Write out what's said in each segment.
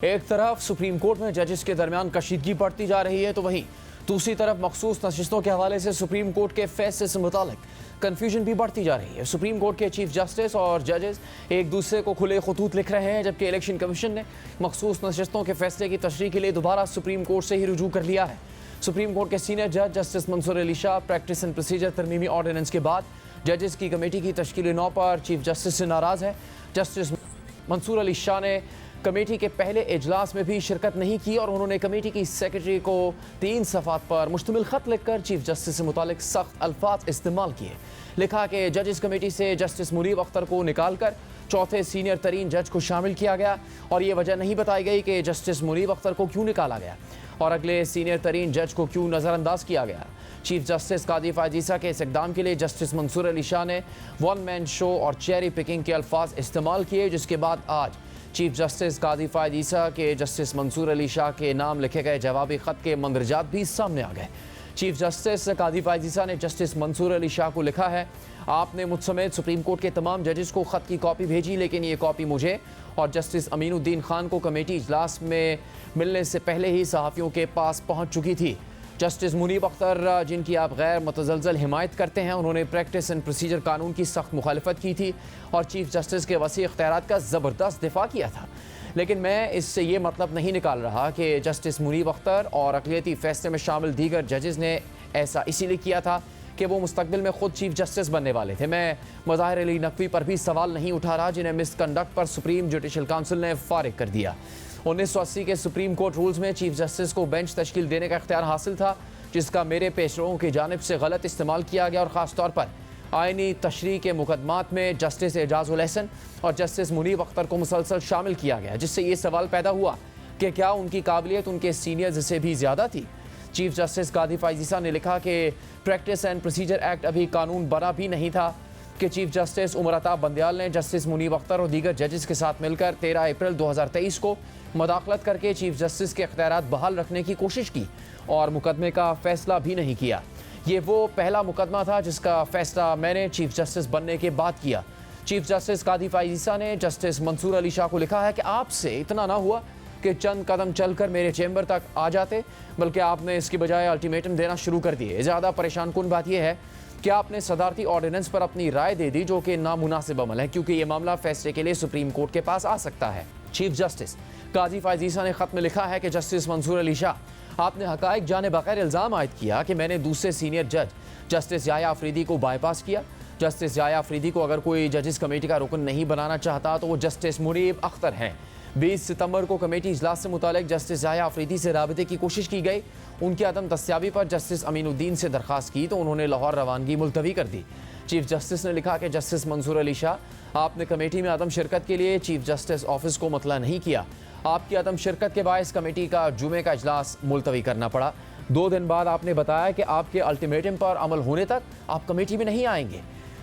एक तरफ supreme court में जजेस के दरमियान कशीदगी बढ़ती जा रही है तो वहीं दूसरी तरफ मखसूस नशिस्तों के हवाले से सुप्रीम कोर्ट के फैसले से मुतालिक कन्फ्यूजन भी बढ़ती जा रही है। सुप्रीम कोर्ट के चीफ जस्टिस और जजेस एक दूसरे को खुले खतूत लिख रहे हैं, जबकि इलेक्शन कमीशन ने मखसूस नशिस्तों के फैसले की तशरीह के लिए दोबारा सुप्रीम कोर्ट से ही रुजू कर लिया है। सुप्रीम कोर्ट के सीनियर जज justice Mansoor Ali Shah practice and procedure तरमीमी ऑर्डिनेंस के बाद जजेस की कमेटी की तश्कील 9 पर चीफ जस्टिस से नाराज़ है। जस्टिस मंसूर अली शाह ने कमेटी के पहले इजलास में भी शिरकत नहीं की और उन्होंने कमेटी की सेक्रेटरी को 3 सफ़ात पर मुश्तमिल ख़त लिखकर चीफ जस्टिस से मुतालिक सख्त अल्फाज इस्तेमाल किए। लिखा कि जजेस कमेटी से जस्टिस मुनीब अख्तर को निकाल कर चौथे सीनियर तरीन जज को शामिल किया गया और ये वजह नहीं बताई गई कि जस्टिस मुनीब अख्तर को क्यों निकाला गया और अगले सीनियर तरीन जज को क्यों नज़रअंदाज किया गया। चीफ जस्टिस कादी फायजीसा के इस इक़दाम के लिए जस्टिस मंसूर अली शाह ने वन मैन शो और चेरी पिकिंग के अल्फाज इस्तेमाल किए, जिसके बाद आज चीफ जस्टिस कादी फायजीसा के जस्टिस मंसूर अली शाह के नाम लिखे गए जवाबी ख़त के मंदरजात भी सामने आ गए। चीफ जस्टिस कादी फायजीसा ने जस्टिस मंसूर अली शाह को लिखा है, आपने मुझ समेत सुप्रीम कोर्ट के तमाम जजेस को ख़त की कॉपी भेजी, लेकिन ये कॉपी मुझे और जस्टिस अमीनुद्दीन खान को कमेटी इजलास में मिलने से पहले ही सहाफ़ियों के पास पहुँच चुकी थी। जस्टिस मुनीब अख्तर, जिनकी आप गैर मुतज़लज़ल हिमायत करते हैं, उन्होंने प्रैक्टिस एंड प्रोसीजर कानून की सख्त मुखालफत की थी और चीफ जस्टिस के वसी इख्तियारात का ज़बरदस्त दिफा किया था। लेकिन मैं इससे ये मतलब नहीं निकाल रहा कि जस्टिस मुनीब अख्तर और अक़लियती फ़ैसले में शामिल दीगर जजेस ने ऐसा इसीलिए किया था कि वो मुस्तकबिल में ख़ुद चीफ जस्टिस बनने वाले थे। मैं मज़ाहिर अली नकवी पर भी सवाल नहीं उठा रहा, जिन्हें मिसकंडक्ट पर सुप्रीम जुडिशल काउंसिल ने फ़ारिग कर दिया। 1980 के सुप्रीम कोर्ट रूल्स में चीफ जस्टिस को बेंच तश्कील देने का इख्तियार हासिल था, जिसका मेरे पेशरों की जानिब से गलत इस्तेमाल किया गया और ख़ास तौर पर आइनी तशरीह के मुकदमात में जस्टिस एजाजुल एहसन और जस्टिस मुनीब अख्तर को मुसलसल शामिल किया गया, जिससे ये सवाल पैदा हुआ कि क्या उनकी काबिलियत उनके सीनियर्स से भी ज़्यादा थी। चीफ जस्टिस कादी फायजीसा ने लिखा कि प्रैक्टिस एंड प्रोसीजर एक्ट अभी कानून बना भी नहीं था कि चीफ जस्टिस उमर अताब बंदयाल ने जस्टिस मुनीब अख्तर और दीगर जजेस के साथ मिलकर 13 अप्रैल 2023 को मुदाखलत करके चीफ जस्टिस के इख्तियारात बहाल रखने की कोशिश की और मुकदमे का फैसला भी नहीं किया। ये वो पहला मुकदमा था जिसका फैसला मैंने चीफ जस्टिस बनने के बाद किया। चीफ जस्टिस कादी फायजीसा ने जस्टिस मंसूर अली शाह को लिखा है कि आपसे इतना ना हुआ कि चंद कदम चलकर मेरे चैम्बर तक आ जाते, बल्कि आपने इसकी बजाय अल्टीमेटम देना शुरू कर दिए। ज़्यादा परेशान कुन बात यह है कि आपने सदारती ऑर्डिनेंस पर अपनी राय दे दी, जो कि नामुनासिब अमल है, क्योंकि ये मामला फैसले के लिए सुप्रीम कोर्ट के पास आ सकता है। चीफ जस्टिस कादी फायजीसा ने ख़त में लिखा है कि जस्टिस मंसूर अली शाह, आपने हक़ाइक़ जाने बगैर इल्ज़ाम आयद किया कि मैंने दूसरे सीनियर जज जस्टिस याया अफरीदी को बाईपास किया। जस्टिस याया अफरीदी को अगर कोई जजेस कमेटी का रुकन नहीं बनाना चाहता तो वो जस्टिस मुनीब अख्तर हैं। 20 सितंबर को कमेटी इजलास से मुतालिक जस्टिस याया अफरीदी से राबते की कोशिश की गई। उनकी अदम दस्तियाबी पर जस्टिस अमीनुद्दीन से दरख्वास्त की तो उन्होंने लाहौर रवानगी मुलतवी कर दी। चीफ जस्टिस ने लिखा कि जस्टिस मंसूर अली शाह, आपने कमेटी में अदम शिरकत के लिए चीफ जस्टिस ऑफिस को मतला नहीं किया। आपकी अदम शिरकत के बायस कमेटी का जुमे का इजलास मुलतवी करना पड़ा। 2 दिन बाद आपने बताया कि आपके अल्टीमेटम पर अमल होने तक आप कमेटी में नहीं आएंगे।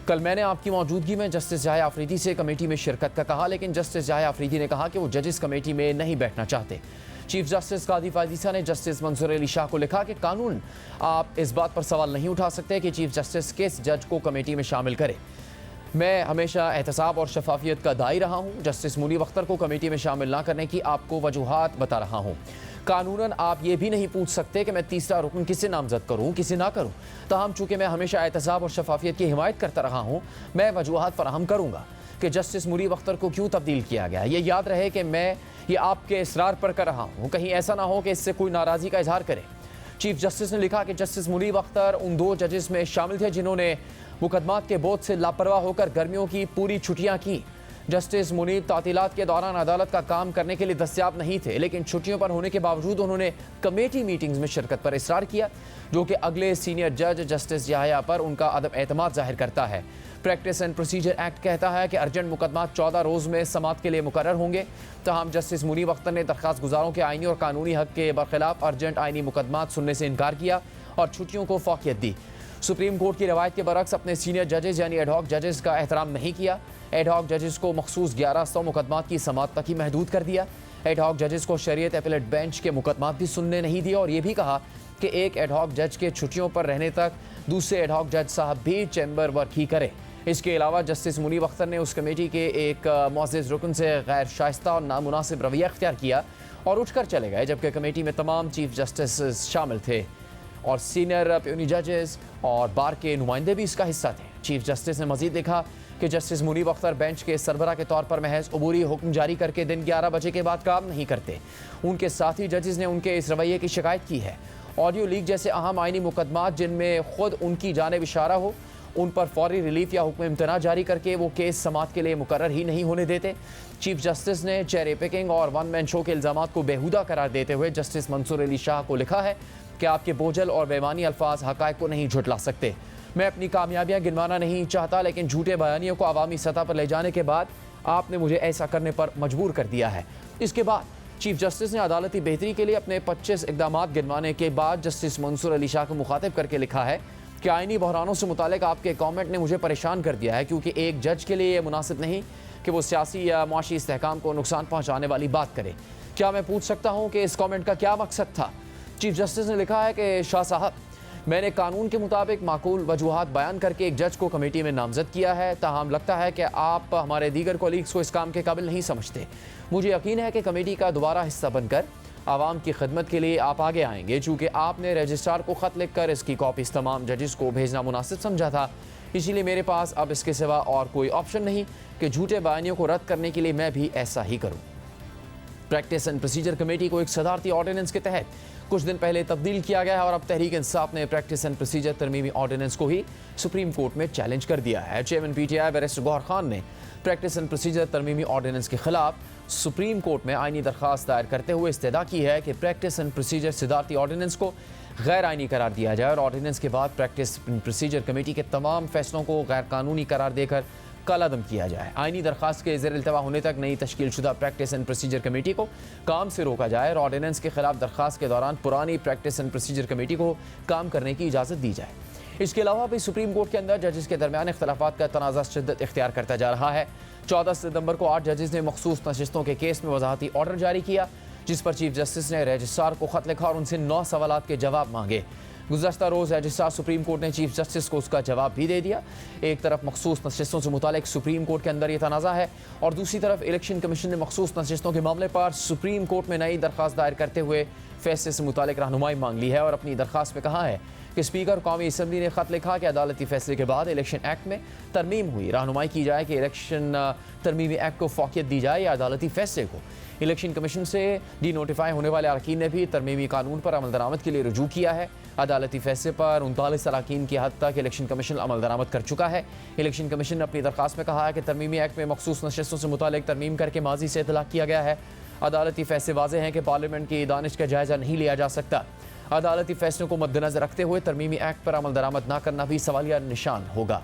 कल मैंने आपकी मौजूदगी में जस्टिस याया अफरीदी से कमेटी में शिरकत का कहा, लेकिन जस्टिस याया अफरीदी ने कहा कि वो जजेस कमेटी में नहीं बैठना चाहते। चीफ जस्टिस कादी फायजीसा ने जस्टिस मंसूर अली शाह को लिखा कि कानून आप इस बात पर सवाल नहीं उठा सकते कि चीफ जस्टिस किस जज को कमेटी में शामिल करे। मैं हमेशा एहतसाब और शफाफियत का दाई रहा हूँ। जस्टिस मुनीब अख्तर को कमेटी में शामिल ना करने की आपको वजूहात बता रहा हूँ। कानूनन आप ये भी नहीं पूछ सकते कि मैं तीसरा रुकन किसे नामजद करूँ किसे ना करूँ। ताहम चूँकि मैं हमेशा एहतसाब और शफाफियत की हिमायत करता रहा हूँ, मैं वजूहात फराहम करूँगा कि जस्टिस मुनीब अख्तर को क्यों तब्दील किया गया। ये याद रहे कि मैं ये आपके इसरार पर कर रहा हूँ, कहीं ऐसा ना हो कि इससे कोई नाराज़गी का इजहार करे। चीफ जस्टिस ने लिखा कि जस्टिस मुनीब अख्तर उन 2 जजेस में शामिल थे जिन्होंने मुकदमात के बोझ से लापरवाह होकर गर्मियों की पूरी छुट्टियां की। जस्टिस मुनीब तातीलात के दौरान अदालत का काम करने के लिए दस्तयाब नहीं थे, लेकिन छुट्टियों पर होने के बावजूद उन्होंने कमेटी मीटिंग्स में शिरकत पर इसरार किया, जो कि अगले सीनियर जज जस्टिस याया पर उनका अदम एतमाद जाहिर करता है। प्रैक्टिस एंड प्रोसीजर एक्ट कहता है कि अर्जेंट मुकदमात 14 रोज़ में समात के लिए मुकर्रर होंगे। तमाम जस्टिस मुनीब अख्तर ने दरख्वास्त गुजारों के आइनी और कानूनी हक के बरखिलाफ अर्जेंट आइनी मुकदमात सुनने से इनकार किया और छुट्टियों को फौकियत दी। सुप्रीम कोर्ट की रवायत के बरक्स अपने सीनियर जजेस यानी एडहॉक जजेस का एहतराम नहीं किया। एडहॉक जजेस को मखसूस 1100 मुकदमात की समात तक ही महदूद कर दिया। एडहॉक जजेस को शरीयत अपीलेट बेंच के मुकदमात भी सुनने नहीं दिए और ये भी कहा कि एक एडहॉक जज के छुट्टियों पर रहने तक दूसरे एडहॉक जज साहब भी चैम्बर वर्क ही करे। इसके अलावा जस्टिस मुनीब अख्तर ने उस कमेटी के एक मुअज़्ज़ज़ रुकन से गैर शाइस्ता और नामुनासिब रवैया इख्तियार किया और उठकर चले गए, जबकि कमेटी में तमाम चीफ जस्टिस शामिल थे और सीनियर प्यूनी जजेस और बार के नुमाइंदे भी इसका हिस्सा थे। चीफ जस्टिस ने मजीद लिखा कि जस्टिस मुनीब अख्तर बेंच के सरबरा के तौर पर महज अबूरी हुक्म जारी करके दिन 11 बजे के बाद काम नहीं करते। उनके साथी जजेस ने उनके इस रवैये की शिकायत की है। ऑडियो लीक जैसे अहम आइनी मुकदमात जिनमें खुद उनकी जानिब इशारा हो, उन पर फौरी रिलीफ या हुक्म इम्तना जारी करके वो केस समाअत के लिए मुकर्रर ही नहीं होने देते। चीफ जस्टिस ने चेहरे पिकिंग और वन मैन शो के इल्ज़ामात को बेहुदा करार देते हुए जस्टिस मंसूर अली शाह को लिखा है कि आपके बोझल और बेमानी अल्फाज हक़ाइक़ को नहीं झुटला सकते। मैं अपनी कामयाबियाँ गिनवाना नहीं चाहता, लेकिन झूठे बयानियों को अवामी सतह पर ले जाने के बाद आपने मुझे ऐसा करने पर मजबूर कर दिया है। इसके बाद चीफ जस्टिस ने अदालती बेहतरी के लिए अपने 25 इकदामात गिनवाने के बाद जस्टिस मंसूर अली शाह को मुखातिब करके लिखा है कि आइनी बहरानों से मुतालिक आपके कमेंट ने मुझे परेशान कर दिया है, क्योंकि एक जज के लिए यह मुनासिब नहीं कि वो सियासी या मुआशी इस्तेहकाम को नुकसान पहुँचाने वाली बात करे। क्या मैं पूछ सकता हूँ कि इस कमेंट का क्या मकसद था? चीफ जस्टिस ने लिखा है कि शाह साहब, मैंने कानून के मुताबिक माकूल वजूहात बयान करके एक जज को कमेटी में नामजद किया है, ताहम लगता है कि आप हमारे दीगर कोलीग्स को इस काम के काबिल नहीं समझते। मुझे यकीन है कि कमेटी का दोबारा हिस्सा बनकर आवाम की खिदमत के लिए आप आगे आएंगे, चूँकि आपने रजिस्ट्रार को ख़त लिख कर इसकी कॉपीज़ तमाम जजेस को भेजना मुनासिब समझा था। इसीलिए मेरे पास अब इसके सिवा और कोई ऑप्शन नहीं कि झूठे बयानियों को रद्द करने के लिए मैं भी ऐसा ही करूँ। प्रैक्टिस एंड प्रोसीजर कमेटी को एक सदारती ऑर्डिनेंस के तहत कुछ दिन पहले तब्दील किया गया है और अब तहरीक इंसाफ ने प्रैक्टिस एंड प्रोसीजर तरमीमी ऑर्डिनेंस को ही सुप्रीम कोर्ट में चैलेंज कर दिया है। Chairman PTI barrister Gohar Khan ने प्रैक्टिस एंड प्रोसीजर तरमीमी ऑर्डिनेंस के खिलाफ सुप्रीम कोर्ट में आइनी दरख्वास्त दायर करते हुए इस्तदा की है कि प्रैक्टिस एंड प्रोसीजर सदारती ऑर्डिनेंस को गैर आइनी करार दिया जाए और ऑर्डिनेंस के बाद प्रैक्टिस एंड प्रोसीजर कमेटी के तमाम फैसलों को गैर कानूनी करार देकर कलअदम किया जाए। आइनी दरख्वास्त के ज़ेर इल्तवा होने तक नई तश्कील शुदा प्रैक्टिस एंड प्रोसीजर कमेटी को काम से रोका जाए और ऑर्डिनेंस के खिलाफ दरख्वास्त के दौरान पुरानी प्रैक्टिस एंड प्रोसीजर कमेटी को काम करने की इजाज़त दी जाए। इसके अलावा भी सुप्रीम कोर्ट के अंदर जजेस के दरमियान इख्तलाफात का तनाज़ा शिद्दत इख्तियार करता जा रहा है। 14 सितंबर को 8 जजेस ने मखसूस नशिस्तों के केस में वजाहती ऑर्डर जारी किया, जिस पर चीफ जस्टिस ने रजिस्ट्रार को ख़त लिखा और उनसे 9 सवालात के जवाब मांगे। गुज़श्ता रोज़ रजिस्ट्रार सुप्रीम कोर्ट ने चीफ जस्टिस को उसका जवाब भी दे दिया। एक तरफ मखसूस नशिस्तों से मुतालिक सुप्रीम कोर्ट के अंदर ये तनाज़ा है और दूसरी तरफ इलेक्शन कमीशन ने मखसूस नशिस्तों के मामले पर सुप्रीम कोर्ट में नई दरख्वास्त दायर करते हुए फैसले से मुतालिक रहनुमाई मांग ली है और अपनी दरख्वास्त में कहा है कि स्पीकर कौमी असम्बली ने ख़त लिखा कि अदालती फैसले के बाद इलेक्शन एक्ट में तरमीम हुई, रहनुमाई की जाए कि इलेक्शन तरमीमी एक्ट को फ़ौक़ियत दी जाए या अदालती फैसले को। इलेक्शन कमीशन से डी नोटिफाई होने वाले अरकान ने भी तरमीमी कानून पर अमल दरामद के लिए रुजू किया है। अदालती फैसले पर 39 अरकान की हद तक इलेक्शन कमीशन अमल दरामद कर चुका है। इलेक्शन कमीशन ने अपनी दरख्वास्त में कहा है कि तरमीमी एक्ट में मखसूस नशिस्तों से मुतालिक तरमीम करके माजी से इतलाक़ किया गया है। अदालती फैसले वाज़ेह हैं कि पार्लियामेंट की दानिश का जायज़ा नहीं लिया जा सकता। अदालती फैसलों को मद्देनज़र रखते हुए तरमीमी एक्ट पर अमल दरामद न करना भी सवालिया निशान होगा।